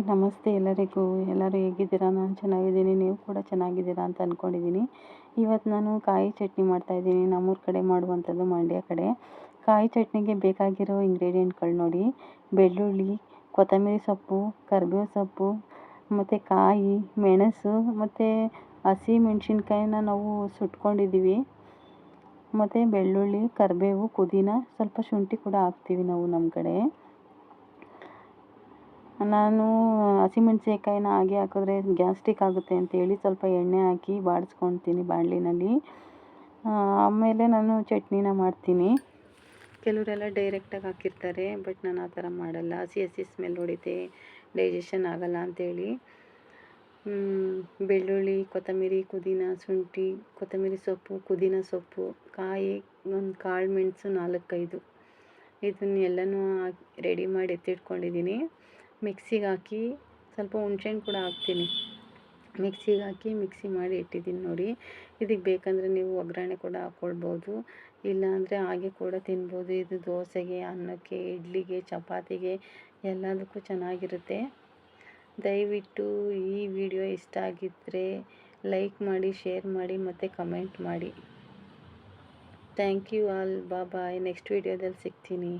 ನಮಸ್ತೆ ಎಲ್ಲರಿಗೂ. ಎಲ್ಲರೂ ಹೇಗಿದ್ದೀರಾ? ನಾನು ಚೆನ್ನಾಗಿದ್ದೀನಿ, ನೀವು ಕೂಡ ಚೆನ್ನಾಗಿದ್ದೀರಾ ಅಂತ ಅಂದ್ಕೊಂಡಿದ್ದೀನಿ. ಇವತ್ತು ನಾನು ಕಾಯಿ ಚಟ್ನಿ ಮಾಡ್ತಾಯಿದ್ದೀನಿ. ನಮ್ಮೂರ ಕಡೆ ಮಾಡುವಂಥದ್ದು, ಮಂಡ್ಯ ಕಡೆ. ಕಾಯಿ ಚಟ್ನಿಗೆ ಬೇಕಾಗಿರೋ ಇಂಗ್ರೀಡಿಯೆಂಟ್ಗಳು ನೋಡಿ: ಬೆಳ್ಳುಳ್ಳಿ, ಕೊತ್ತಂಬರಿ ಸೊಪ್ಪು, ಕರಿಬೇವು ಸೊಪ್ಪು, ಮತ್ತು ಕಾಯಿ, ಮೆಣಸು ಮತ್ತು ಹಸಿ ಮೆಣಸಿನ್ಕಾಯಿನ ನಾವು ಸುಟ್ಕೊಂಡಿದ್ದೀವಿ. ಮತ್ತು ಬೆಳ್ಳುಳ್ಳಿ, ಕರಿಬೇವು, ಪುದೀನ, ಸ್ವಲ್ಪ ಶುಂಠಿ ಕೂಡ ಹಾಕ್ತೀವಿ ನಾವು ನಮ್ಮ ಕಡೆ. ನಾನು ಹಸಿಮೆಣ್ಸಿನ್ಕಾಯಿನ ಹಾಗೆ ಹಾಕಿದ್ರೆ ಗ್ಯಾಸ್ಟ್ರಿಕ್ ಆಗುತ್ತೆ ಅಂತೇಳಿ ಸ್ವಲ್ಪ ಎಣ್ಣೆ ಹಾಕಿ ಬಾಡಿಸ್ಕೊಳ್ತೀನಿ ಬಾಣಲಿನಲ್ಲಿ. ಆಮೇಲೆ ನಾನು ಚಟ್ನಿನ ಮಾಡ್ತೀನಿ. ಕೆಲವರೆಲ್ಲ ಡೈರೆಕ್ಟಾಗಿ ಹಾಕಿರ್ತಾರೆ, ಬಟ್ ನಾನು ಆ ಥರ ಮಾಡಲ್ಲ. ಹಸಿ ಹಸಿ ಸ್ಮೆಲ್ ಹೊಡಿತೆ, ಡೈಜೆಷನ್ ಆಗಲ್ಲ ಅಂಥೇಳಿ ಬೆಳ್ಳುಳ್ಳಿ, ಕೊತ್ತಂಬರಿ, ಪುದೀನ, ಶುಂಠಿ, ಕೊತ್ತಂಬರಿ ಸೊಪ್ಪು, ಪುದೀನ ಸೊಪ್ಪು, ಕಾಯಿ, ಒಂದು ಕಾಳು ಮೆಣಸು 4-5 ಇದನ್ನೆಲ್ಲನೂ ರೆಡಿ ಮಾಡಿ ಎತ್ತಿಟ್ಕೊಂಡಿದ್ದೀನಿ. ಮಿಕ್ಸಿಗೆ ಹಾಕಿ ಸ್ವಲ್ಪ ಹುಣ್ಸೆಹಣ್ಣು ಕೂಡ ಹಾಕ್ತೀನಿ. ಮಿಕ್ಸಿಗೆ ಹಾಕಿ ಮಿಕ್ಸಿ ಮಾಡಿ ಇಟ್ಟಿದ್ದೀನಿ ನೋಡಿ. ಇದಕ್ಕೆ ಬೇಕಂದರೆ ನೀವು ಒಗ್ಗರಣೆ ಕೂಡ ಹಾಕ್ಕೊಳ್ಬೋದು, ಇಲ್ಲಾಂದರೆ ಹಾಗೆ ಕೂಡ ತಿನ್ಬೋದು. ಇದು ದೋಸೆಗೆ, ಅನ್ನಕ್ಕೆ, ಇಡ್ಲಿಗೆ, ಚಪಾತಿಗೆ ಎಲ್ಲದಕ್ಕೂ ಚೆನ್ನಾಗಿರುತ್ತೆ. ದಯವಿಟ್ಟು ಈ ವಿಡಿಯೋ ಇಷ್ಟ ಆಗಿದ್ದರೆ ಲೈಕ್ ಮಾಡಿ, ಶೇರ್ ಮಾಡಿ ಮತ್ತು ಕಮೆಂಟ್ ಮಾಡಿ. Thank you all. Bye. Next ವಿಡಿಯೋದಲ್ಲಿ ಸಿಗ್ತೀನಿ.